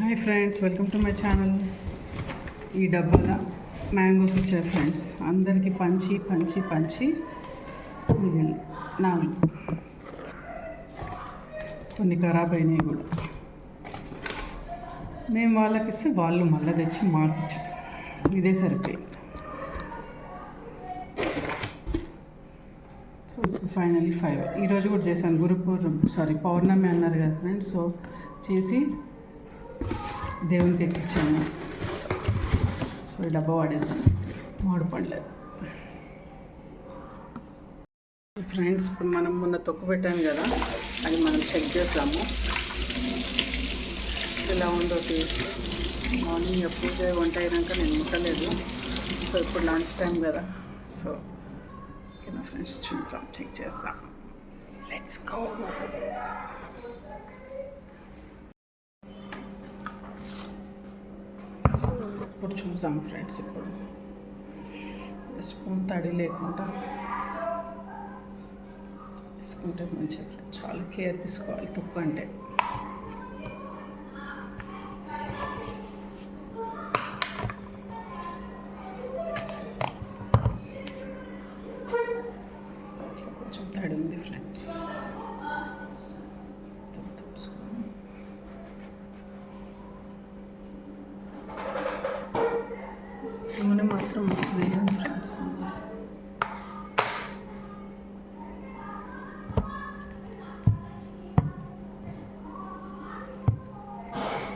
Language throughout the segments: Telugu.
Hi friends, welcome to my channel. ఈ డబ్బాల మ్యాంగోస్ వచ్చాయి ఫ్రెండ్స్. అందరికీ పంచి పంచి పంచి మిగిలిన 4 కొన్ని ఖరాబ్ అయినాయి కూడా. మేము వాళ్ళకి ఇస్తే వాళ్ళు మళ్ళీ తెచ్చి మాకు ఇచ్చారు. ఇదే సరిపోయి. So finally 5. ఈరోజు కూడా చేశాను. పౌర్ణమి అన్నారు కదా ఫ్రెండ్స్. సో చేసి దేవునికి ఎక్కించాను. సో ఈ డబ్బా వాడేసాను, మాడిపడలేదు ఫ్రెండ్స్. ఇప్పుడు మనం మొన్న తొక్కు పెట్టాను కదా, అది మనం చెక్ చేద్దాము ఎలా ఉందో టేస్ట్. మార్నింగ్ పూజ వంట అయినాక నేను ముట్టలేదు. సో ఇప్పుడు లంచ్ టైం కదా. సో ఓకేనా ఫ్రెండ్స్, చూద్దాం, చెక్ చేస్తాం. Let's go. ఇప్పుడు చూద్దాం ఫ్రెండ్స్. ఇప్పుడు స్పూన్ తడి లేకుండా వేసుకుంటే మంచిగా ఫ్రెండ్స్. చాలా కేర్ తీసుకోవాలి తొక్కు అంటే. కొంచెం తడి ఉంది ఫ్రెండ్స్. నూనె మాత్రం వస్తుంది ఫ్రెండ్స్.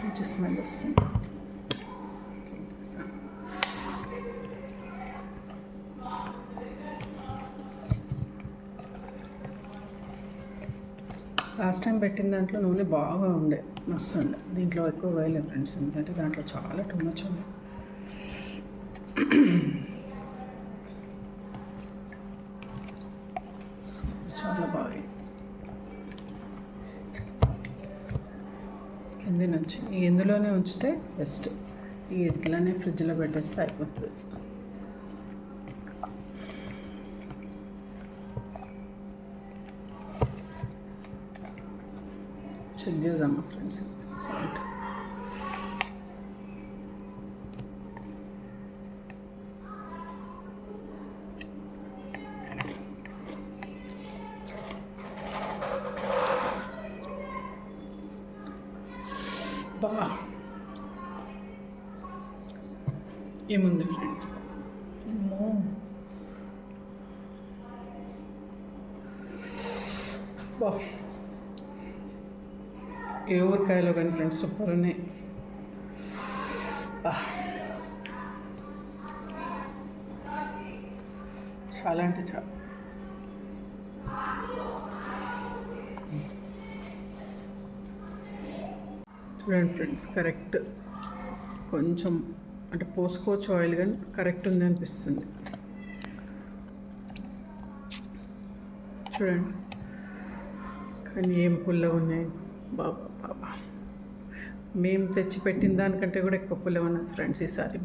మంచి స్మెల్ వస్తుంది. లాస్ట్ టైం పెట్టిన దాంట్లో నూనె బాగా ఉండే, మస్తు ఉండే. దీంట్లో ఎక్కువ వేయలేదు ఫ్రెండ్స్, ఎందుకంటే దాంట్లో చాలా టూ మచ్ ఉంది. చాలా బాగా కింద నుంచి ఇందులోనే ఉంచితే బెస్ట్. ఇట్లానే ఫ్రిడ్జ్లో పెట్టేస్తే అయిపోతుంది. చెక్ చేద్దామా ఫ్రెండ్స్ సాల్ట్. ఏముంది ఫ్రెండ్స్, ఏ ఊరికాయలో కానీ ఫ్రెండ్స్ సూపర్ ఉన్నాయి. చాలా అంటే చాలా. చూడండి ఫ్రెండ్స్, కరెక్ట్. కొంచెం అంటే పోసుకోవచ్చు ఆయిల్, కానీ కరెక్ట్ ఉంది అనిపిస్తుంది. చూడండి, కానీ ఏం పుల్ల ఉన్నాయి బాబా బాబా. మేము తెచ్చి పెట్టిన దానికంటే కూడా ఎక్కువ పుల్ల ఉన్నది ఫ్రెండ్స్ ఈసారి.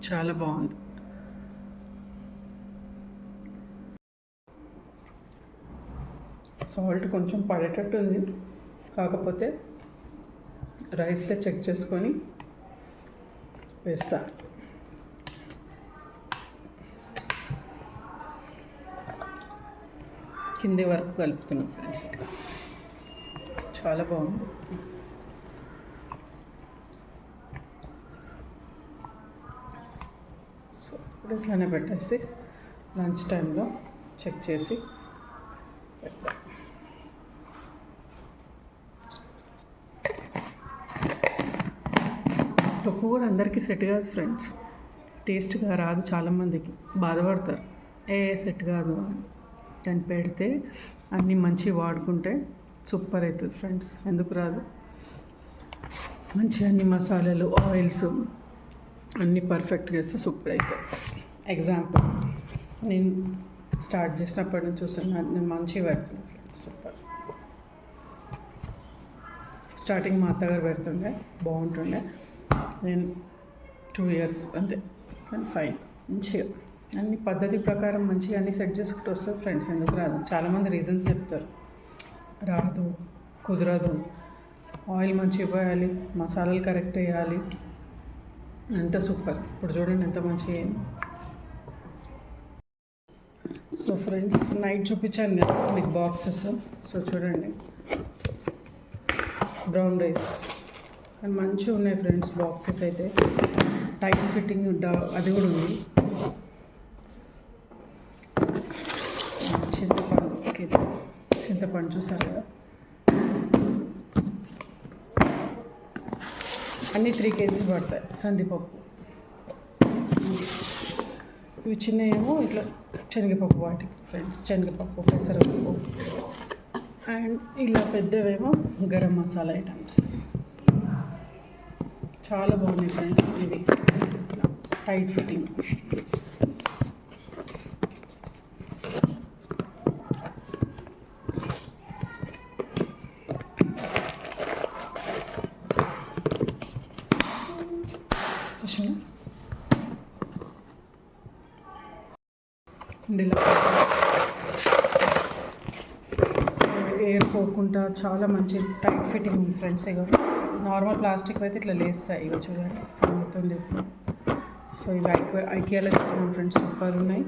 చాలా బాగుంది. సాల్ట్ కొంచెం పడేటట్టు ఉంది, కాకపోతే రైస్లో చెక్ చేసుకొని వేస్తా. కింది వరకు కలుపుతున్నాం ఫ్రెండ్స్. ఇట్లా చాలా బాగుంది. సో ఇప్పుడు ఇట్లానే పెట్టేసి లంచ్ టైంలో చెక్ చేసి పెడతా. తొక్కు కూడా అందరికీ సెట్ కాదు ఫ్రెండ్స్. టేస్ట్గా రాదు, చాలామందికి బాధపడతారు సెట్ కాదు అని. దాన్ని పెడితే అన్నీ మంచిగా వాడుకుంటే సూపర్ అవుతుంది ఫ్రెండ్స్. ఎందుకు రాదు? మంచిగా అన్ని మసాలాలు, ఆయిల్స్ అన్నీ పర్ఫెక్ట్గా వేస్తే సూపర్ అవుతుంది. ఎగ్జాంపుల్, నేను స్టార్ట్ చేసినప్పటి నుంచి చూస్తున్నాను, నేను మంచిగా పెడుతున్నాను ఫ్రెండ్స్. సూపర్. స్టార్టింగ్ మా అత్తగారు పెడుతుండే, బాగుంటుండే. నేను 2 years అంతే, కానీ ఫైన్. మంచిగా అన్ని పద్ధతి ప్రకారం మంచిగా అన్నీ సెట్ చేసుకుంటూ వస్తుంది ఫ్రెండ్స్. ఎందుకు రాదు? చాలామంది రీజన్స్ చెప్తారు, రాదు, కుదరదు. ఆయిల్ మంచిగా పోయాలి, మసాలాలు కరెక్ట్ వేయాలి, అంత సూపర్. ఇప్పుడు చూడండి ఎంత మంచిగా అయింది. సో ఫ్రెండ్స్, నైట్ చూపించాను కదా మీకు బాక్సెస్. సో చూడండి, బ్రౌన్ రైస్ కానీ మంచిగా ఉన్నాయి ఫ్రెండ్స్. బాక్సెస్ అయితే టైట్ ఫిట్టింగ్ అది కూడా ఉంది. చింతపండు చూసారు కదా, అన్నీ 3 kgs పడతాయి. కందిపప్పు ఇవి చిన్నవేమో ఇట్లా శనగపప్పు వాటికి ఫ్రెండ్స్, శనగపప్పు, పెసరపప్పు. అండ్ ఇలా పెద్దవేమో గరం మసాలా ఐటమ్స్. చాలా బాగున్నాయి ఫ్రెండ్స్. ఇది టైట్ ఫిట్టింగ్. ఇలా ఎయిర్ పోకుండా చాలా మంచి టైట్ ఫిట్టింగ్ ఉంది ఫ్రెండ్స్. ఇక నార్మల్ ప్లాస్టిక్ అయితే ఇట్లా లేస్తాయి. ఇక చూడండి అవుతుంది. సో ఇవి ఐకియాలో తీసుకున్నాం ఫ్రెండ్స్, సూపర్ ఉన్నాయి.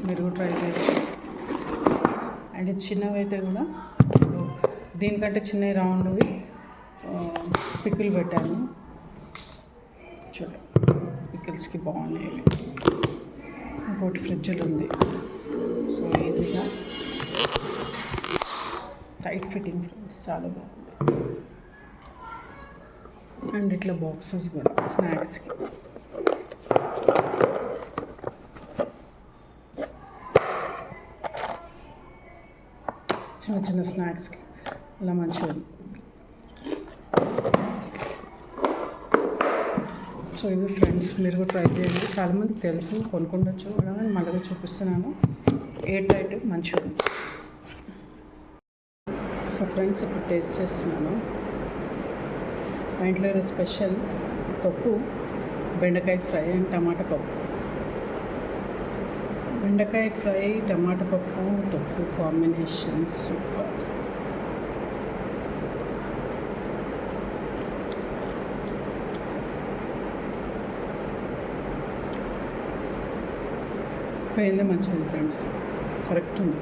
మీరు కూడా ట్రై చేయొచ్చు. అండ్ చిన్నవి అయితే కూడా దీనికంటే చిన్నవి రౌండ్వి పికిల్ పెట్టాను. చూడండి పికిల్స్కి బాగున్నాయి. ఇంకోటి ఫ్రిడ్జ్లో ఉంది. సో ఈజీగా టైట్ ఫిట్టింగ్ ఫ్రెండ్స్, చాలా బాగుంది. అండ్ ఇట్లా బాక్సెస్ కూడా స్నాక్స్కి. చిన్న చిన్న స్నాక్స్కి అలా మంచిగా ఉంది. సో ఇవి ఫ్రెండ్స్, మీరు కూడా ట్రై చేయండి. చాలామందికి తెలుసు, కొనుక్కుండొచ్చు కూడా, మళ్ళీ చూపిస్తున్నాను. ఎయిర్ టైట్ మంచిగా ఉంది. సో ఫ్రెండ్స్, ఇప్పుడు టేస్ట్ చేస్తున్నాను. మా ఇంట్లో స్పెషల్ తొక్కు, బెండకాయ ఫ్రై అండ్ టమాటా పప్పు. బెండకాయ ఫ్రై, టమాటా పప్పు, తొక్కు కాంబినేషన్ సూపర్. పోయిందే మంచిది ఫ్రెండ్స్, కరెక్ట్ ఉంది.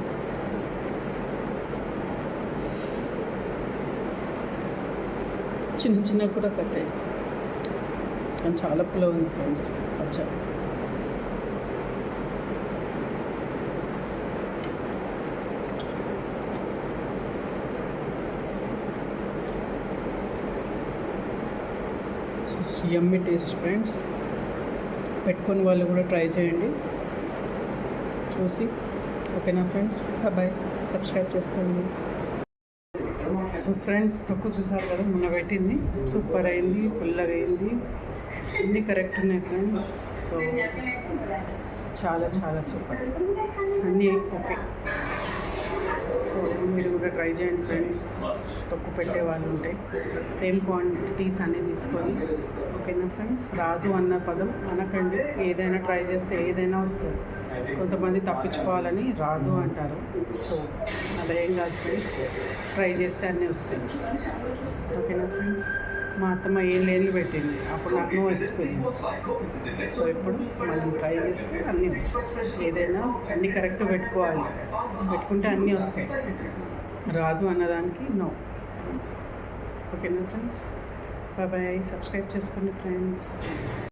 చిన్న చిన్నగా కూడా కట్టాయి కానీ చాలా పుల్ల ఉంది ఫ్రెండ్స్. అచ్చా యమ్మీ టేస్ట్ ఫ్రెండ్స్. పెట్టుకుని వాళ్ళు కూడా ట్రై చేయండి చూసి. ఓకేనా ఫ్రెండ్స్, బాయ్. సబ్స్క్రైబ్ చేసుకోండి. సో ఫ్రెండ్స్, తక్కువ చూసారు కదా, మొన్న పెట్టింది సూపర్ అయింది, పుల్లగా అయింది, అన్నీ కరెక్ట్ ఉన్నాయి ఫ్రెండ్స్. సో చాలా చాలా సూపర్, అన్నీ ఓకే. సో మీరు కూడా ట్రై చేయండి ఫ్రెండ్స్. తక్కువ పెట్టే వాళ్ళు ఉంటే సేమ్ క్వాంటిటీస్ అన్నీ తీసుకొని. ఓకేనా ఫ్రెండ్స్, రాదు అన్న పదం అనకండి. ఏదైనా ట్రై చేస్తే ఏదైనా వస్తుంది. కొంతమంది తప్పించుకోవాలని రాదు అంటారు. సో అలా ఏం కాదు ఫ్రెండ్స్, ట్రై చేస్తే అన్నీ వస్తాయి. ఓకేనా ఫ్రెండ్స్, మా అత్తమ్మ ఏం లేని పెట్టింది, అప్పుడు నాకు నో ఎక్స్పీరియన్స్. సో ఇప్పుడు మనం ట్రై చేస్తే అన్నీ వస్తాయి. ఏదైనా అన్నీ కరెక్ట్ పెట్టుకోవాలి, పెట్టుకుంటే అన్నీ వస్తాయి. రాదు అన్నదానికి నో. ఓకేనా ఫ్రెండ్స్, బాయ్. సబ్స్క్రైబ్ చేసుకోండి ఫ్రెండ్స్.